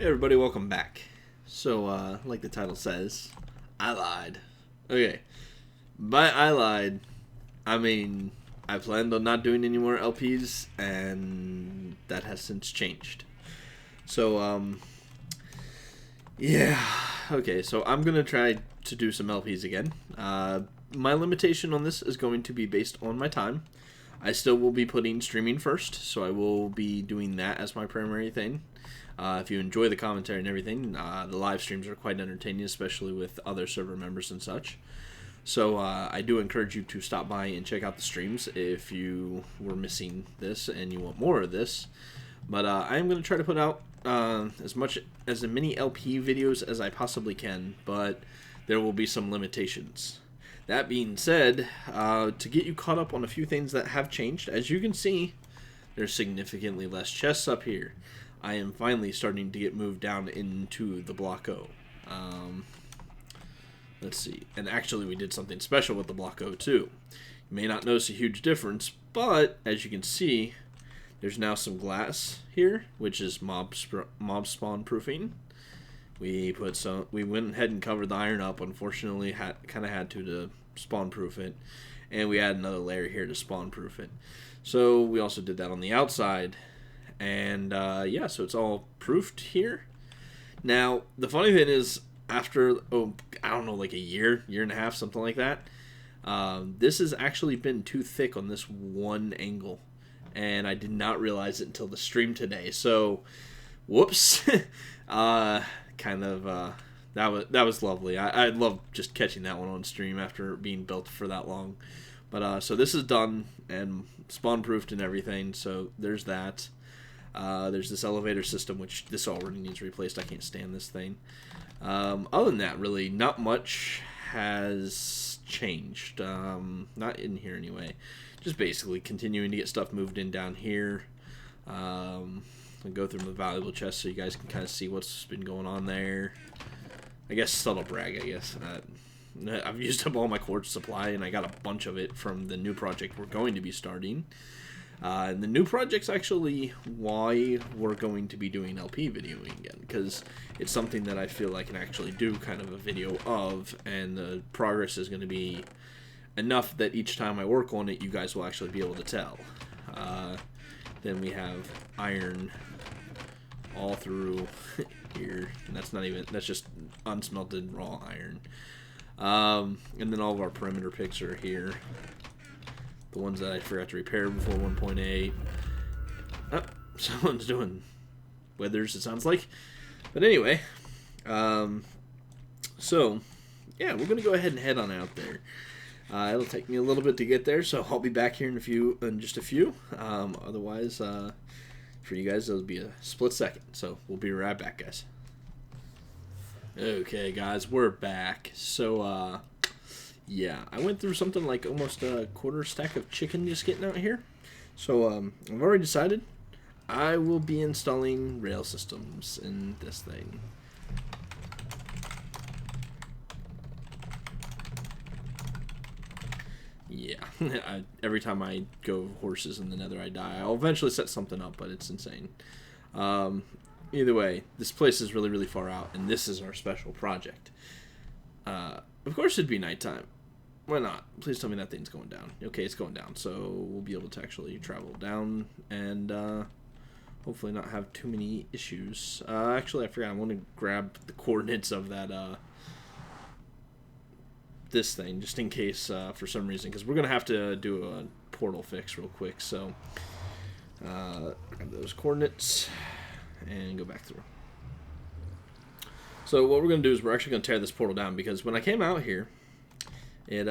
Everybody, welcome back. So, like the title says, I lied. Okay, by I lied, I mean I planned on not doing any more LPs, and that has since changed. So, yeah, okay, so I'm gonna try to do some LPs again. My limitation on this is going to be based on my time. I still will be putting streaming first, so I will be doing that as my primary thing. If you enjoy the commentary and everything, the live streams are quite entertaining, especially with other server members and such. So I do encourage you to stop by and check out the streams if you were missing this and you want more of this. But I am going to try to put out as many LP videos as I possibly can, but there will be some limitations. That being said, to get you caught up on a few things that have changed, as you can see, there's significantly less chests up here. I am finally starting to get moved down into the Block O. Let's see. And actually, we did something special with the Block O, too. You may not notice a huge difference, but as you can see, there's now some glass here, which is mob spawn proofing. We went ahead and covered the iron up. Unfortunately, kind of had to spawn proof it, and we added another layer here to spawn proof it. So we also did that on the outside, and yeah, so it's all proofed here. Now the funny thing is, after I don't know, like a year and a half, something like that, this has actually been too thick on this one angle, and I did not realize it until the stream today. So, whoops. That was lovely. I love just catching that one on stream after being built for that long. But so this is done and spawn proofed and everything. So there's that. There's this elevator system, which this already needs replaced. I can't stand this thing. Other than that, really, not much has changed. Not in here anyway. Just basically continuing to get stuff moved in down here. I'll go through the valuable chest so you guys can kind of see what's been going on there. I guess subtle brag, I guess. I've used up all my quartz supply, and I got a bunch of it from the new project we're going to be starting. And the new project's actually why we're going to be doing LP videoing again, because it's something that I feel I can actually do kind of a video of, and the progress is going to be enough that each time I work on it, you guys will actually be able to tell. Then we have iron all through here, and that's just unsmelted raw iron. And then all of our perimeter picks are here. The ones that I forgot to repair before 1.8. Oh, someone's doing withers, it sounds like. But anyway, so yeah, we're gonna go ahead and head on out there. It'll take me a little bit to get there, so I'll be back here in just a few. Otherwise, for you guys, it'll be a split second. So we'll be right back, guys. Okay, guys, we're back. So, yeah, I went through something like almost a quarter stack of chicken just getting out here. So, I've already decided I will be installing rail systems in this thing. Yeah, every time I go horses in the nether, I die. I'll eventually set something up, but it's insane. Either way, this place is really, really far out, and this is our special project. Of course it'd be nighttime. Why not? Please tell me that thing's going down. Okay, it's going down, so we'll be able to actually travel down and hopefully not have too many issues. Actually, I forgot. I want to grab the coordinates of that this thing, just in case for some reason, because we're going to have to do a portal fix real quick. So grab those coordinates and go back through. So what we're going to do is we're actually going to tear this portal down, because when I came out here, it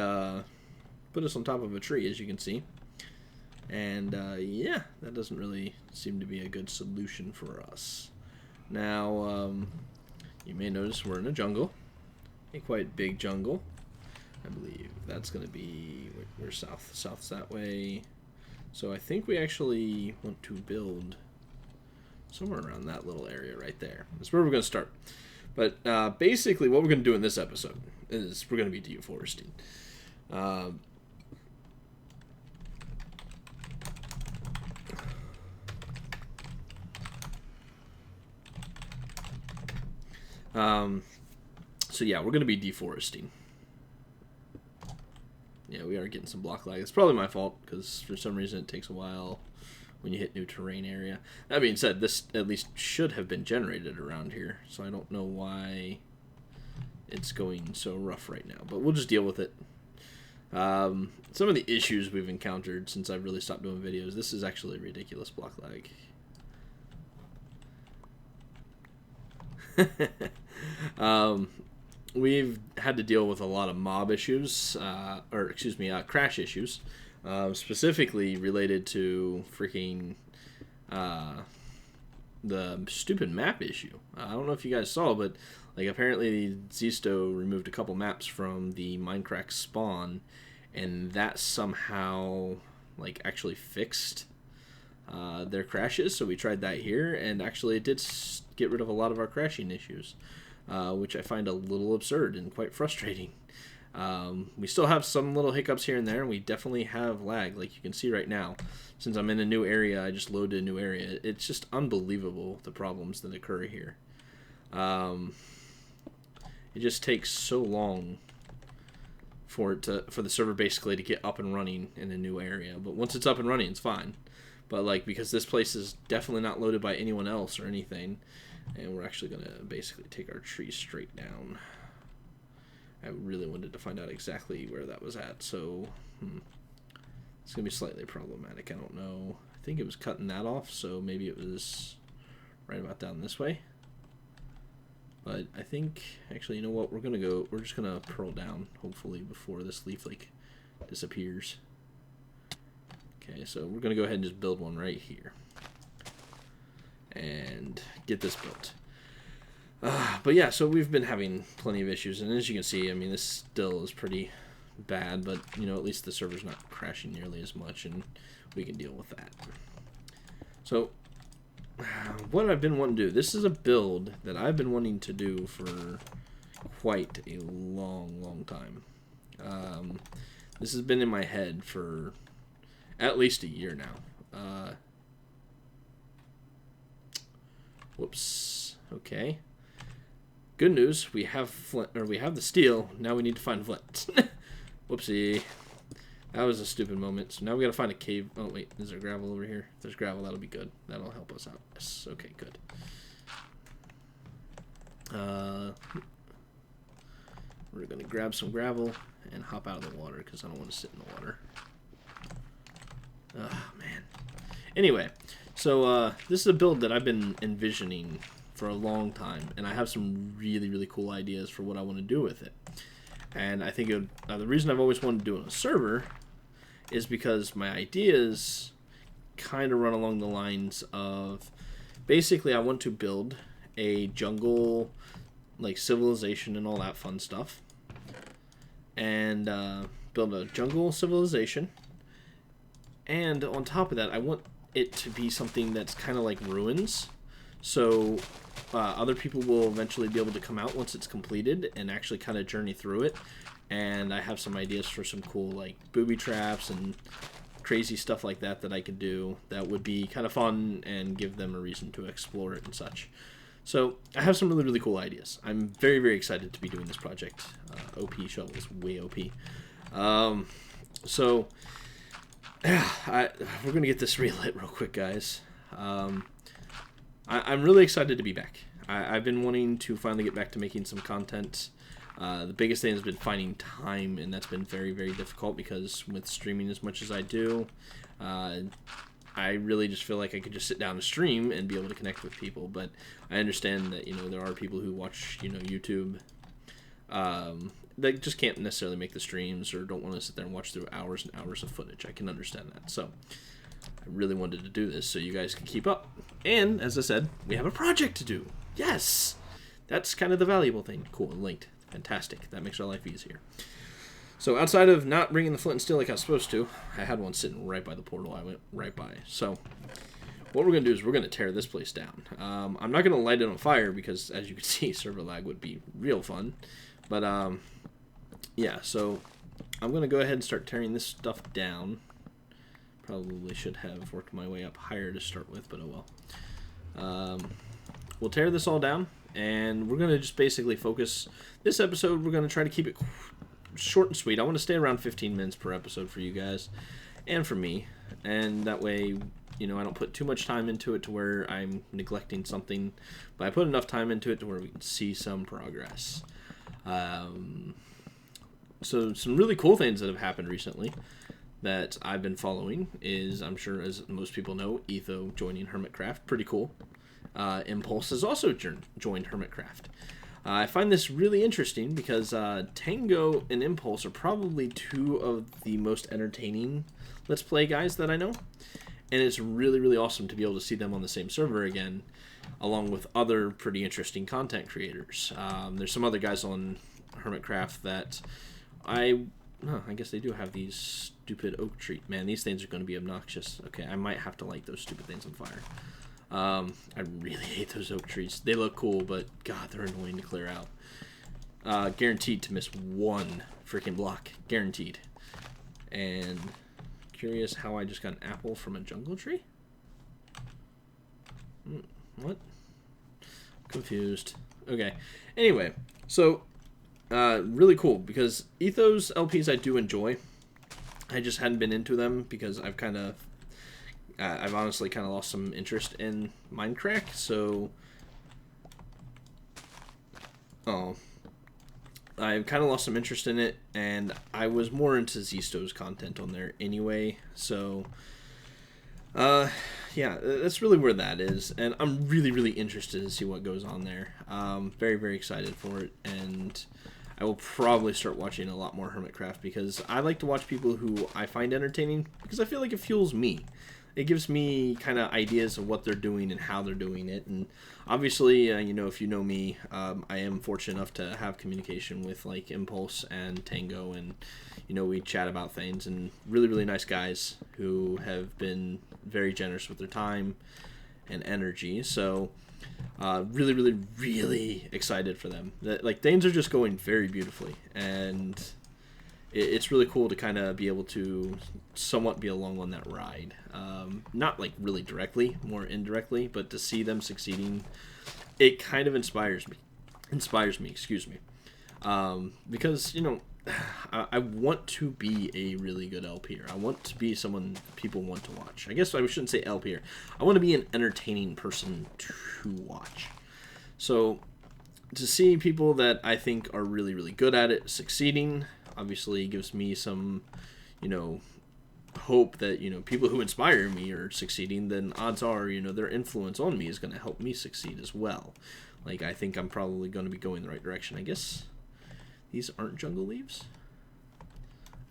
put us on top of a tree, as you can see. And yeah, that doesn't really seem to be a good solution for us. Now, you may notice we're in a jungle, a quite big jungle. I believe that's going to be, we're south. South's that way. So I think we actually want to build somewhere around that little area right there. That's where we're going to start. But basically what we're going to do in this episode is we're going to be deforesting. So yeah, we're going to be deforesting. Yeah, we are getting some block lag. It's probably my fault, because for some reason it takes a while when you hit new terrain area. That being said, this at least should have been generated around here, so I don't know why it's going so rough right now, but we'll just deal with it. Some of the issues we've encountered since I've really stopped doing videos, this is actually ridiculous block lag. We've had to deal with a lot of mob issues, or excuse me, crash issues, specifically related to freaking the stupid map issue. I don't know if you guys saw, but like apparently Zisto removed a couple maps from the Minecraft spawn, and that somehow like actually fixed their crashes. So we tried that here, and actually it did get rid of a lot of our crashing issues, which I find a little absurd and quite frustrating. We still have some little hiccups here and there, and we definitely have lag, like you can see right now. Since I'm in a new area, I just loaded a new area. It's just unbelievable the problems that occur here. It just takes so long for the server basically to get up and running in a new area. But once it's up and running, it's fine. But like, because this place is definitely not loaded by anyone else or anything, and we're actually gonna basically take our tree straight down. I really wanted to find out exactly where that was at, so it's gonna be slightly problematic. I don't know. I think it was cutting that off, so maybe it was right about down this way. But I think, actually, you know what? We're just gonna pearl down, hopefully, before this leaf like disappears. Okay, so we're gonna go ahead and just build one right here and get this built. But yeah, so we've been having plenty of issues, and as you can see, I mean, this still is pretty bad, but you know, at least the server's not crashing nearly as much, and we can deal with that. So what I've been wanting to do, this is a build that I've been wanting to do for quite a long time. This has been in my head for at least a year now. Whoops. Okay. Good news, we have flint, or we have the steel. Now we need to find flint. Whoopsie. That was a stupid moment. So now we gotta find a cave. Oh wait, is there gravel over here? If there's gravel, that'll be good. That'll help us out. Yes. Okay, good. We're gonna grab some gravel and hop out of the water because I don't want to sit in the water. Oh man. Anyway, so this is a build that I've been envisioning for a long time, and I have some really cool ideas for what I want to do with it. And I think the reason I've always wanted to do it on a server is because my ideas kind of run along the lines of, basically I want to build a jungle, like civilization and all that fun stuff, and build a jungle civilization, and on top of that I want it to be something that's kind of like ruins, so other people will eventually be able to come out once it's completed and actually kind of journey through it. And I have some ideas for some cool like booby traps and crazy stuff like that that I could do that would be kind of fun and give them a reason to explore it and such. So I have some really cool ideas. I'm very excited to be doing this project. OP Shovel is way OP. So we're gonna get this relit real quick, guys. I'm really excited to be back. I've been wanting to finally get back to making some content. The biggest thing has been finding time, and that's been very difficult because with streaming as much as I do, I really just feel like I could just sit down and stream and be able to connect with people. But I understand that, you know, there are people who watch, you know, YouTube that just can't necessarily make the streams or don't want to sit there and watch through hours and hours of footage. I can understand that. So I really wanted to do this so you guys can keep up. And as I said, we have a project to do. Yes! That's kind of the valuable thing. Cool, and linked. Fantastic. That makes our life easier. So outside of not bringing the flint and steel like I was supposed to, I had one sitting right by the portal. I went right by. So what we're going to do is we're going to tear this place down. I'm not going to light it on fire because, as you can see, server lag would be real fun. But yeah, so I'm going to go ahead and start tearing this stuff down. Probably should have worked my way up higher to start with, but oh well. We'll tear this all down, and we're going to just basically focus this episode. We're going to try to keep it short and sweet. I want to stay around 15 minutes per episode for you guys and for me, and that way, you know, I don't put too much time into it to where I'm neglecting something, but I put enough time into it to where we can see some progress. So some really cool things that have happened recently that I've been following is, I'm sure as most people know, Etho joining Hermitcraft. Pretty cool. Impulse has also joined Hermitcraft. I find this really interesting because Tango and Impulse are probably two of the most entertaining Let's Play guys that I know. And it's really, really awesome to be able to see them on the same server again, along with other pretty interesting content creators. There's some other guys on Hermitcraft that I guess they do have these stupid oak tree. Man, these things are going to be obnoxious. Okay, I might have to light those stupid things on fire. I really hate those oak trees. They look cool, but God, they're annoying to clear out. Guaranteed to miss one freaking block. Guaranteed. And curious how I just got an apple from a jungle tree? What? Confused. Okay. Anyway, so really cool because Ethos LPs I do enjoy. I just hadn't been into them because I've honestly kind of lost some interest in Minecraft. So, I've kind of lost some interest in it, and I was more into Zisto's content on there anyway. So, yeah, that's really where that is, and I'm really, really interested to see what goes on there. Very, very excited for it, and I will probably start watching a lot more Hermitcraft because I like to watch people who I find entertaining because I feel like it fuels me. It gives me kind of ideas of what they're doing and how they're doing it. And obviously, you know, if you know me, I am fortunate enough to have communication with like Impulse and Tango, and you know, we chat about things, and really, really nice guys who have been very generous with their time and energy. So really, really, really excited for them. Like, things are just going very beautifully, and it's really cool to kind of be able to somewhat be along on that ride. Not like really directly, more indirectly, but to see them succeeding, it kind of inspires me, excuse me. Because, you know, I want to be a really good LPer. I want to be someone people want to watch. I guess I shouldn't say LPer. I want to be an entertaining person to watch. So to see people that I think are really, really good at it succeeding, obviously gives me some, you know, hope that, you know, people who inspire me are succeeding. Then odds are, you know, their influence on me is going to help me succeed as well. Like, I think I'm probably going to be going the right direction. I guess these aren't jungle leaves.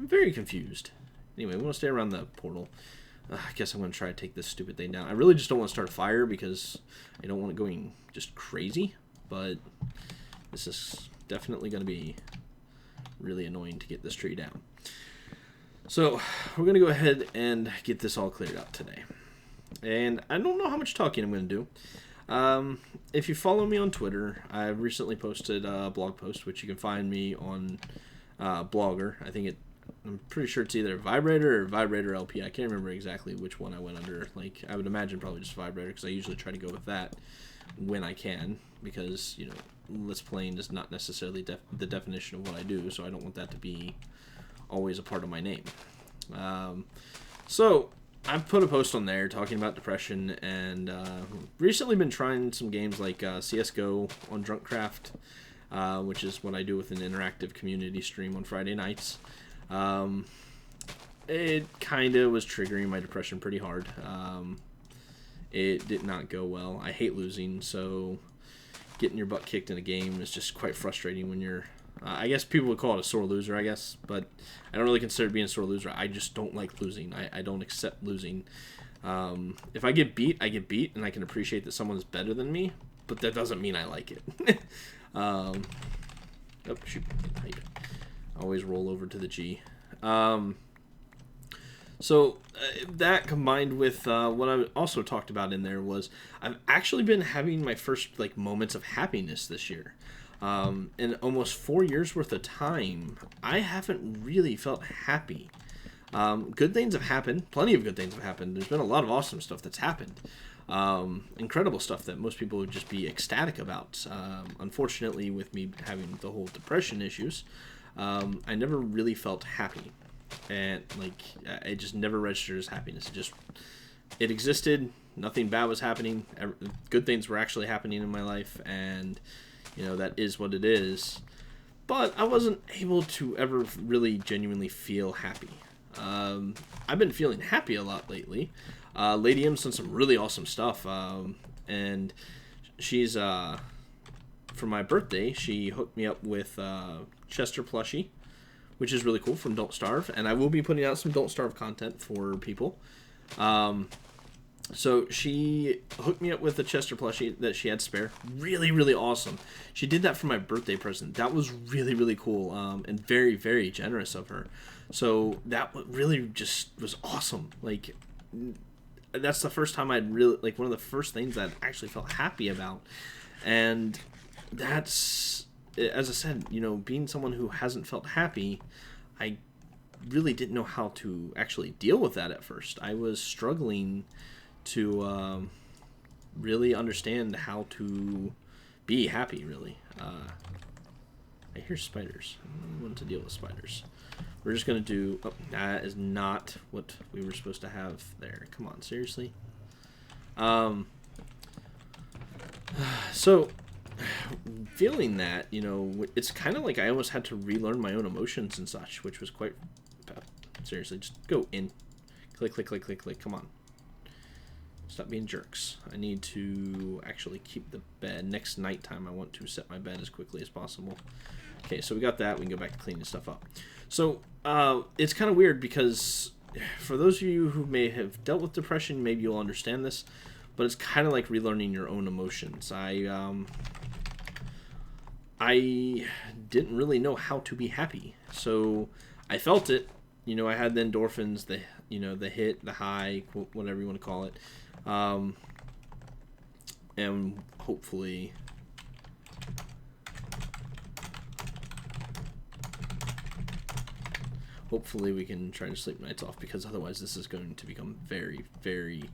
I'm very confused. Anyway, we want to stay around the portal. I guess I'm going to try to take this stupid thing down. I really just don't want to start a fire because I don't want it going just crazy. But this is definitely going to be really annoying to get this tree down. So we're going to go ahead and get this all cleared out today. And I don't know how much talking I'm going to do. If you follow me on Twitter, I've recently posted a blog post, which you can find me on Blogger. I'm pretty sure it's either VibeRaider or VibeRaiderLP. I can't remember exactly which one I went under. Like, I would imagine probably just VibeRaider, because I usually try to go with that when I can, because, you know, Let's Playing is not necessarily the definition of what I do, so I don't want that to be always a part of my name. So I've put a post on there talking about depression, and recently been trying some games like CSGO on Drunkcraft, which is what I do with an interactive community stream on Friday nights. It kind of was triggering my depression pretty hard. It did not go well. I hate losing, so getting your butt kicked in a game is just quite frustrating when you're... I guess people would call it a sore loser, I guess, but I don't really consider it being a sore loser. I just don't like losing. I don't accept losing. If I get beat, I get beat, and I can appreciate that someone's better than me, but that doesn't mean I like it. Oh, shoot. Always roll over to the G. So that combined with what I also talked about in there was I've actually been having my first like moments of happiness this year. In almost 4 years worth of time, I haven't really felt happy. Good things have happened. Plenty of good things have happened. There's been a lot of awesome stuff that's happened. Incredible stuff that most people would just be ecstatic about. Unfortunately, with me having the whole depression issues, I never really felt happy, and like it just never registered as happiness. It existed. Nothing bad was happening. Good things were actually happening in my life, and that is what it is. But I wasn't able to ever really genuinely feel happy. I've been feeling happy a lot lately. Lady M's done some really awesome stuff, and she's for my birthday she hooked me up with Chester plushie, which is really cool, from Don't Starve, and I will be putting out some Don't Starve content for people. So she hooked me up with a Chester plushie that she had spare. Really, really awesome. She did that for my birthday present. That was really, really cool, and very, very generous of her. So that really just was awesome. Like, that's the first time I'd really, like, one of the first things that I actually felt happy about. And that's, as I said, being someone who hasn't felt happy, I really didn't know how to actually deal with that at first. I was struggling to really understand how to be happy, really. I hear spiders. I don't want to deal with spiders. We're just going to do... Oh, that is not what we were supposed to have there. Come on, seriously? So, feeling that, it's kind of like I almost had to relearn my own emotions and such, which was quite... Seriously, just go in. Click, click, click, click, click. Come on. Stop being jerks. I need to actually keep the bed. Next nighttime, I want to set my bed as quickly as possible. Okay, so we got that. We can go back to cleaning stuff up. So, it's kind of weird because for those of you who may have dealt with depression, maybe you'll understand this, but it's kind of like relearning your own emotions. I didn't really know how to be happy, so I felt it. I had the endorphins, the hit, the high, whatever you want to call it. And hopefully we can try to sleep nights off, because otherwise this is going to become very, very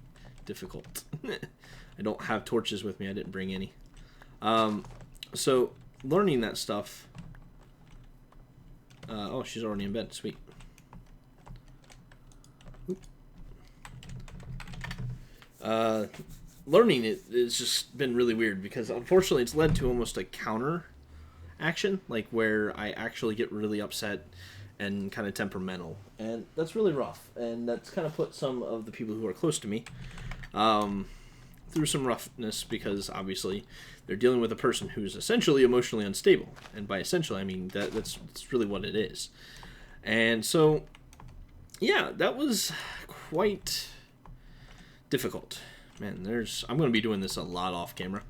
difficult. I don't have torches with me. I didn't bring any. So learning that stuff. Oh, she's already in bed. Sweet. Learning it's just been really weird, because unfortunately it's led to almost a counter action, like where I actually get really upset and kind of temperamental, and that's really rough, and that's kind of put some of the people who are close to me through some roughness, because obviously they're dealing with a person who's essentially emotionally unstable, and by essentially I mean that's really what it is. And so yeah, that was quite difficult, man. I'm going to be doing this a lot off camera.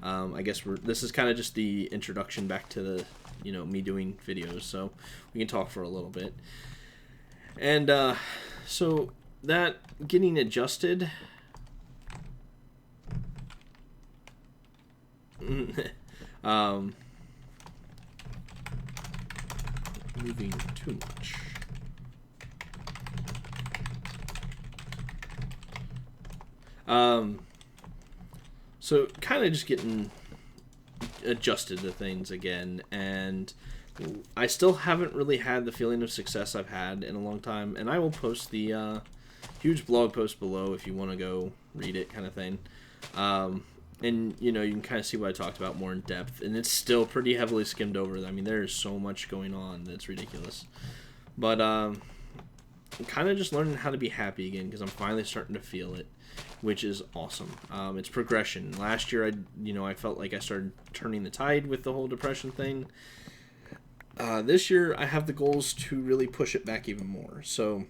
I guess this is kind of just the introduction back to the me doing videos, so we can talk for a little bit. And so that getting adjusted, moving too much. So kind of just getting adjusted to things again, and I still haven't really had the feeling of success I've had in a long time, and I will post the huge blog post below if you want to go read it, kind of thing. And you can kind of see what I talked about more in depth, and it's still pretty heavily skimmed over. I mean, there's so much going on that's ridiculous, but I'm kind of just learning how to be happy again, because I'm finally starting to feel it, which is awesome. It's progression. Last year, I felt like I started turning the tide with the whole depression thing. This year, I have the goals to really push it back even more. So,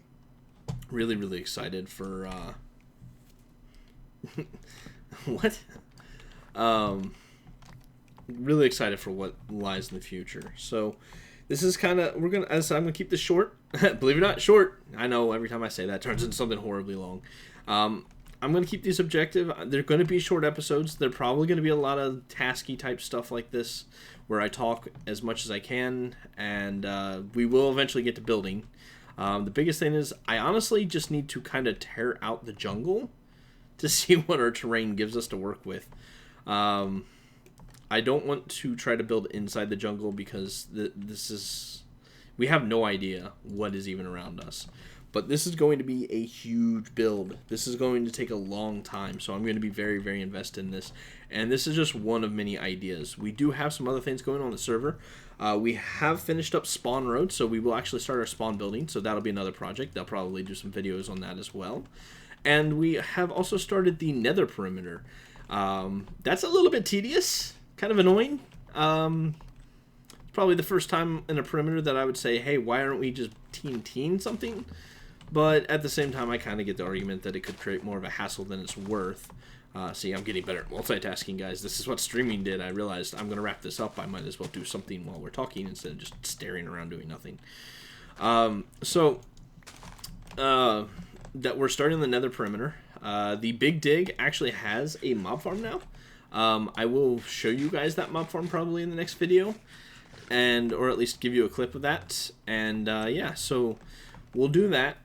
really, really excited for what? Really excited for what lies in the future. So, this is kind of I'm gonna keep this short. Believe it or not, short. I know every time I say that, it turns into something horribly long. I'm going to keep these objective. They're going to be short episodes. They're probably going to be a lot of tasky type stuff like this, where I talk as much as I can, and we will eventually get to building. The biggest thing is I honestly just need to kind of tear out the jungle to see what our terrain gives us to work with. I don't want to try to build inside the jungle because we have no idea what is even around us. But this is going to be a huge build. This is going to take a long time, so I'm going to be very, very invested in this. And this is just one of many ideas. We do have some other things going on the server. We have finished up Spawn Road, so we will actually start our spawn building, so that'll be another project. I'll probably do some videos on that as well. And we have also started the Nether Perimeter. That's a little bit tedious, kind of annoying. Probably the first time in a perimeter that I would say, hey, why aren't we just TNTing something? But at the same time, I kind of get the argument that it could create more of a hassle than it's worth. See, I'm getting better at multitasking, guys. This is what streaming did. I realized I'm going to wrap this up. I might as well do something while we're talking instead of just staring around doing nothing. That we're starting the Nether Perimeter. The Big Dig actually has a mob farm now. I will show you guys that mob farm probably in the next video, or at least give you a clip of that. And yeah, so we'll do that.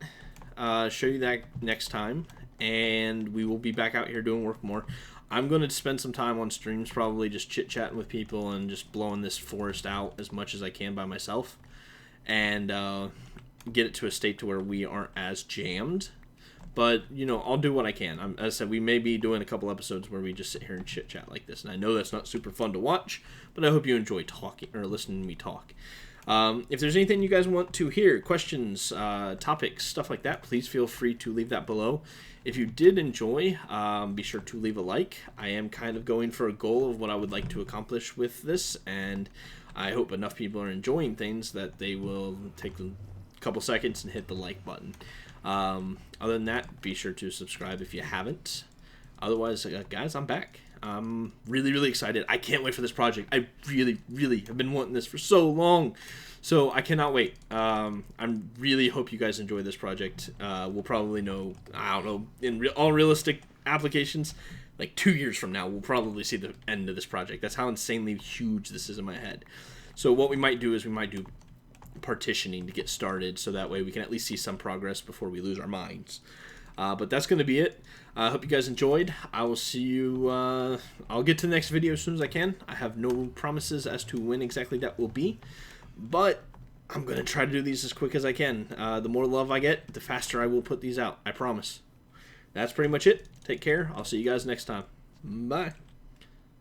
Show you that next time, and we will be back out here doing work more. I'm going to spend some time on streams probably just chit-chatting with people and just blowing this forest out as much as I can by myself, and get it to a state to where we aren't as jammed. But, you know, I'll do what I can. As I said, we may be doing a couple episodes where we just sit here and chit-chat like this, and I know that's not super fun to watch, but I hope you enjoy talking or listening to me talk. If there's anything you guys want to hear, questions, topics, stuff like that, please feel free to leave that below. If you did enjoy, be sure to leave a like. I am kind of going for a goal of what I would like to accomplish with this, and I hope enough people are enjoying things that they will take a couple seconds and hit the like button. Other than that, be sure to subscribe if you haven't. Otherwise, guys, I'm back. I'm really, really excited. I can't wait for this project. I really, really have been wanting this for so long. So I cannot wait. I really hope you guys enjoy this project. We'll probably know, I don't know, in all realistic applications, like 2 years from now, we'll probably see the end of this project. That's how insanely huge this is in my head. So what we might do is we might do partitioning to get started, so that way we can at least see some progress before we lose our minds. But that's going to be it. I hope you guys enjoyed. I will see you, I'll get to the next video as soon as I can. I have no promises as to when exactly that will be, but I'm going to try to do these as quick as I can. The more love I get, the faster I will put these out. I promise. That's pretty much it. Take care. I'll see you guys next time. Bye.